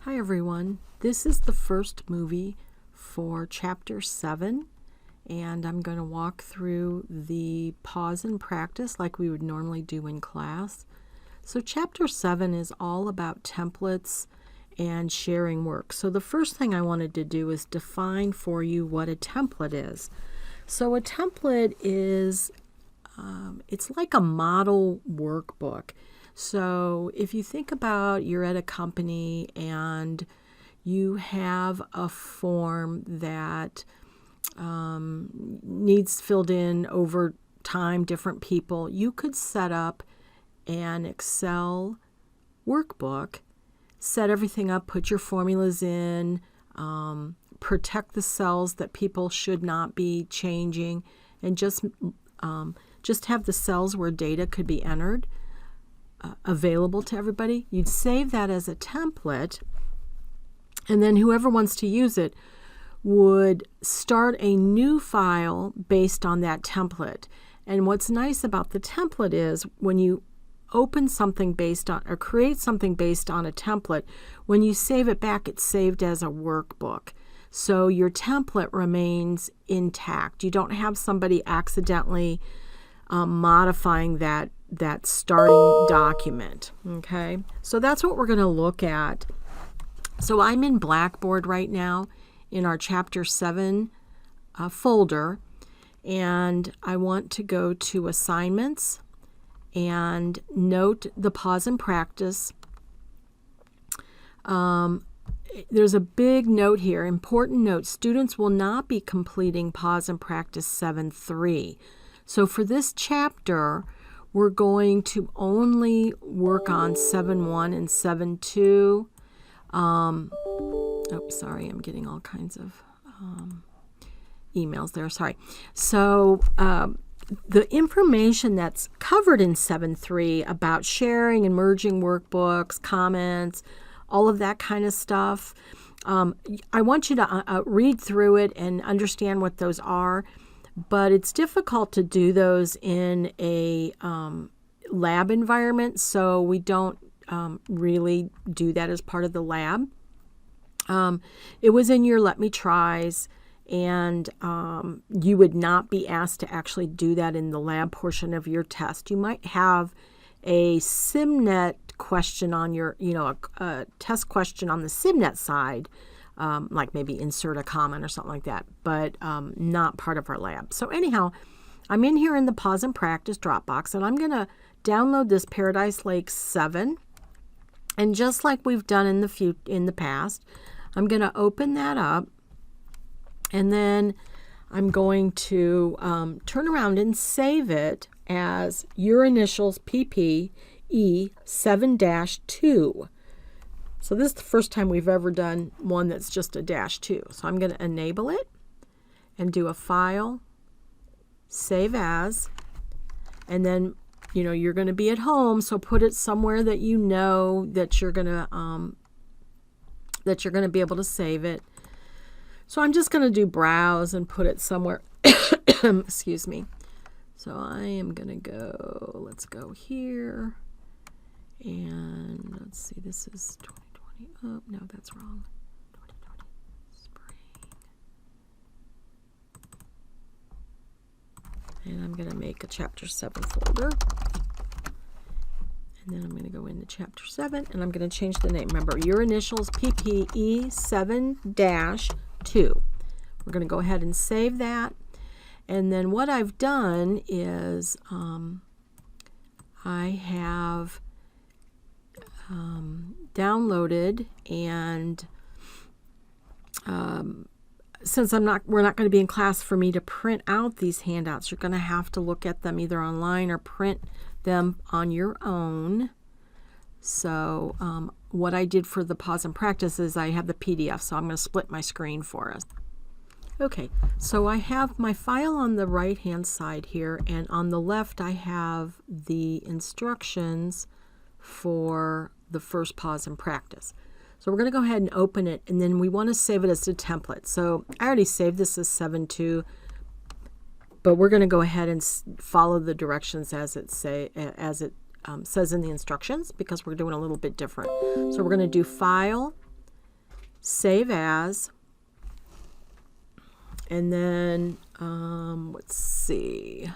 Hi everyone, this is the first movie for Chapter 7, and I'm going to walk through the pause and practice like we would normally do in class. So Chapter 7 is all about templates and sharing work. So the first thing I wanted to do is define for you what a template is. So a template is, it's like a model workbook. So if you think about you're at a company and you have a form that needs filled in over time, different people, you could set up an Excel workbook, set everything up, put your formulas in, protect the cells that people should not be changing, and just have the cells where data could be entered available to everybody. You'd save that as a template, and then whoever wants to use it would start a new file based on that template. And what's nice about the template is when you open something based on or create something based on a template, when you save it back, it's saved as a workbook. So your template remains intact. You don't have somebody accidentally modifying that starting document. Okay, so that's what we're going to look at. So I'm in Blackboard right now in our Chapter 7 folder, and I want to go to Assignments and note the pause and practice. There's a big note here, important note, students will not be completing pause and practice 7.3. So for this chapter, we're going to only work on 7.1 and 7.2. Oh, sorry, I'm getting all kinds of emails there. Sorry. So the information that's covered in 7.3 about sharing and merging workbooks, comments, all of that kind of stuff, I want you to read through it and understand what those are. But it's difficult to do those in a lab environment, so we don't really do that as part of the lab. It was in your Let Me Tries, and you would not be asked to actually do that in the lab portion of your test. You might have a SimNet question on your, a test question on the SimNet side, like maybe insert a comment or something like that, but not part of our lab. So anyhow, I'm in here in the pause and practice Dropbox, and I'm going to download this Paradise Lake 7. And just like we've done in the past, I'm going to open that up, and then I'm going to turn around and save it as your initials PPE 7-2. So this is the first time we've ever done one that's just a -2. So I'm going to enable it and do a File, Save As, and then you're going to be at home, so put it somewhere that you know that you're going to be able to save it. So I'm just going to do Browse and put it somewhere. Excuse me. So I am going to go. Let's go here, and let's see. This is 2020. Oh, no, that's wrong. 2020 spring. And I'm going to make a Chapter 7 folder. And then I'm going to go into Chapter 7, and I'm going to change the name. Remember, your initials, PPE 7-2. We're going to go ahead and save that. And then what I've done is I have downloaded, and since we're not going to be in class for me to print out these handouts, you're going to have to look at them either online or print them on your own. So what I did for the pause and practice is I have the PDF, so I'm going to split my screen for us. Okay, so I have my file on the right hand side here, and on the left I have the instructions for the first pause and practice. So we're going to go ahead and open it, and then we want to save it as a template. So I already saved this as 7.2, but we're going to go ahead and follow the directions as it says in the instructions, because we're doing a little bit different. So we're going to do File, save as, and then let's see.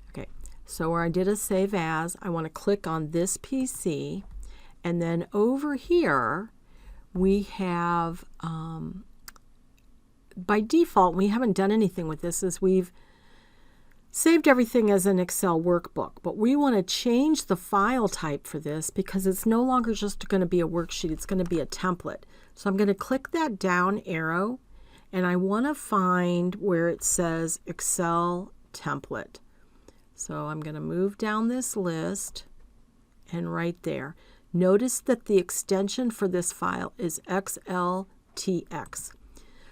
Okay, so where I did a save as, I want to click on this PC, and then over here we have, by default, we haven't done anything with this, is we've saved everything as an Excel workbook, but we want to change the file type for this because it's no longer just going to be a worksheet, it's going to be a template. So I'm going to click that down arrow, and I want to find where it says Excel template. So I'm going to move down this list, and right there. Notice that the extension for this file is XLTX.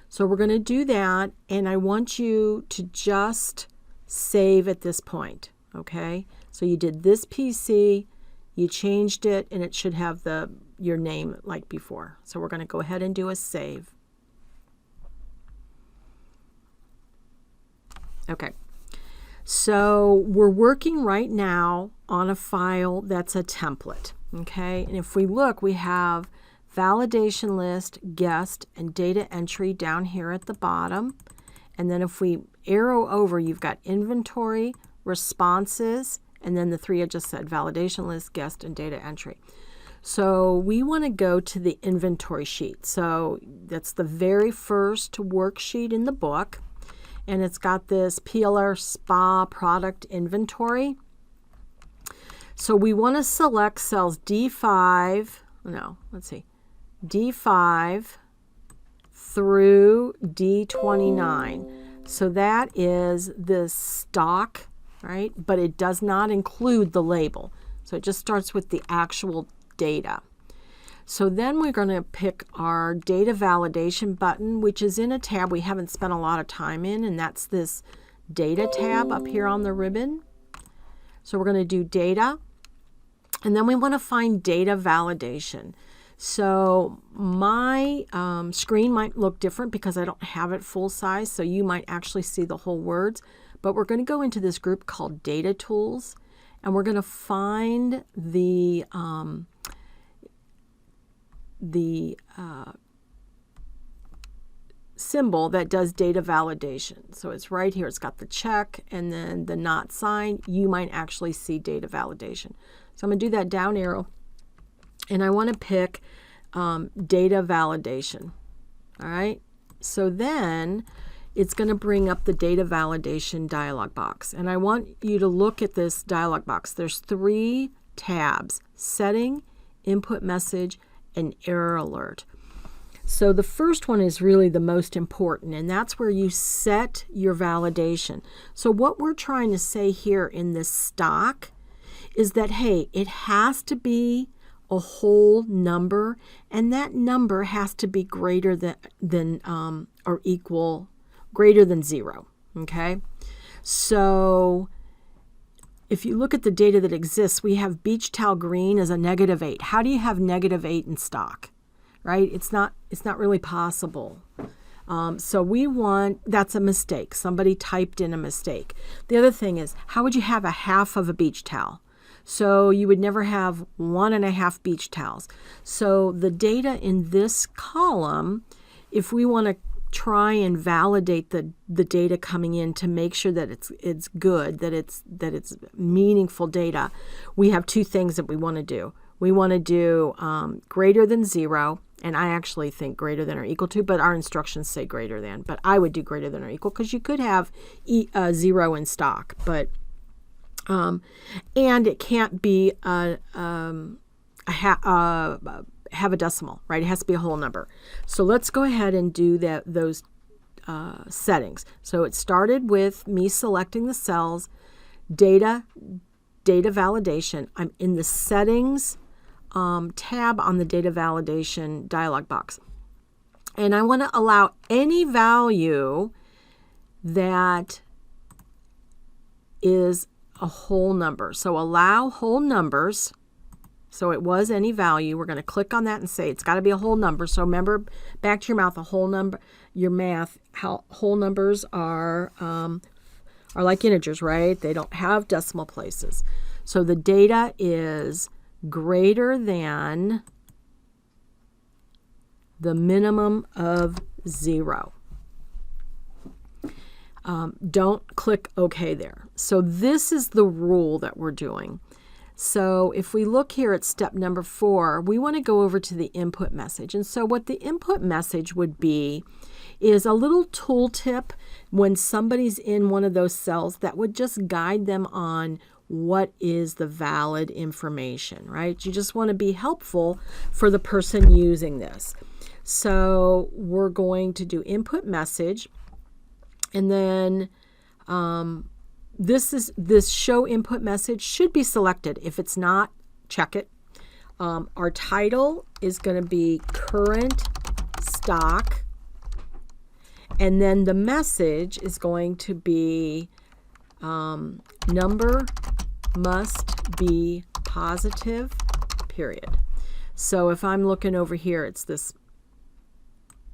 So we're going to do that, and I want you to just save at this point, okay? So you did this PC, you changed it, and it should have your name like before. So we're going to go ahead and do a save. Okay, so we're working right now on a file that's a template, okay? And if we look, we have validation list, guest, and data entry down here at the bottom. And then if we arrow over, you've got inventory, responses, and then the three I just said, validation list, guest, and data entry. So we want to go to the inventory sheet. So that's the very first worksheet in the book. And it's got this PLR Spa product inventory. So we want to select cells D5 through D29. So that is the stock, right? But it does not include the label. So it just starts with the actual data. So then we're going to pick our data validation button, which is in a tab we haven't spent a lot of time in, and that's this data tab up here on the ribbon. So we're going to do data, and then we want to find data validation. So my screen might look different because I don't have it full size, so you might actually see the whole words. But we're going to go into this group called Data Tools, and we're going to find the symbol that does data validation. So it's right here. It's got the check and then the not sign. You might actually see data validation. So I'm going to do that down arrow, and I want to pick data validation. All right. So then it's going to bring up the data validation dialog box. And I want you to look at this dialog box. There's three tabs: setting, input message, and error alert. So the first one is really the most important, and that's where you set your validation. So what we're trying to say here in this stock is that, hey, it has to be a whole number, and that number has to be greater than or equal, greater than 0, okay? So if you look at the data that exists, we have beach towel green as a -8. How do you have -8 in stock, right? It's not really possible. So we want, that's a mistake. Somebody typed in a mistake. The other thing is, how would you have a half of a beach towel? So you would never have 1.5 beach towels. So the data in this column, if we want to try and validate the data coming in to make sure that it's good, that it's meaningful data, we have two things that we want to do. We want to do greater than 0, and I actually think greater than or equal to, but our instructions say greater than. But I would do greater than or equal because you could have 0 in stock, but and it can't be have a decimal, right? It has to be a whole number. So let's go ahead and do those settings. So it started with me selecting the cells, data validation. I'm in the settings tab on the data validation dialog box. And I want to allow any value that is a whole number. So allow whole numbers. So it was any value. We're going to click on that and say it's got to be a whole number. So remember, back to your math, a whole number, your math, how whole numbers are like integers, right? They don't have decimal places. So the data is greater than the minimum of 0. Don't click OK there. So this is the rule that we're doing. So if we look here at step number 4, we want to go over to the input message. And so what the input message would be is a little tooltip when somebody's in one of those cells that would just guide them on what is the valid information, right? You just want to be helpful for the person using this. So we're going to do input message, and then this show input message should be selected. If it's not, check it. Our title is going to be current stock, and then the message is going to be number must be positive, period. So if I'm looking over here, it's this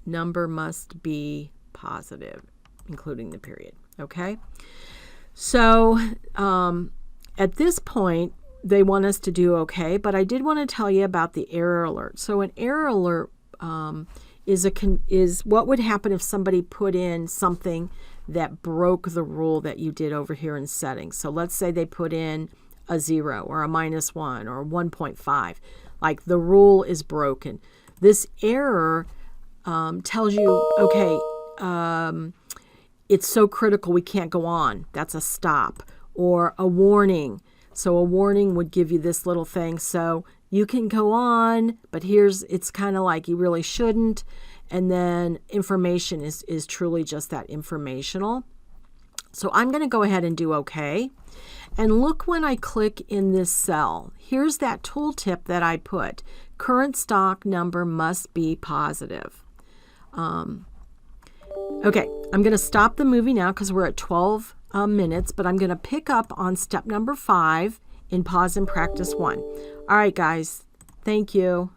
number must be positive, including the period. Okay. So at this point, they want us to do okay, but I did want to tell you about the error alert. So an error alert is what would happen if somebody put in something that broke the rule that you did over here in settings. So let's say they put in a 0 or a -1 or 1.5. Like the rule is broken. This error tells you, okay, it's so critical we can't go on. That's a stop. Or a warning. So a warning would give you this little thing. So you can go on, but it's kind of like you really shouldn't. And then information is truly just that, informational. So I'm going to go ahead and do OK. And look, when I click in this cell, here's that tooltip that I put. Current stock number must be positive. Okay, I'm going to stop the movie now because we're at 12 minutes, but I'm going to pick up on step number 5 in Pause and Practice 1. All right, guys. Thank you.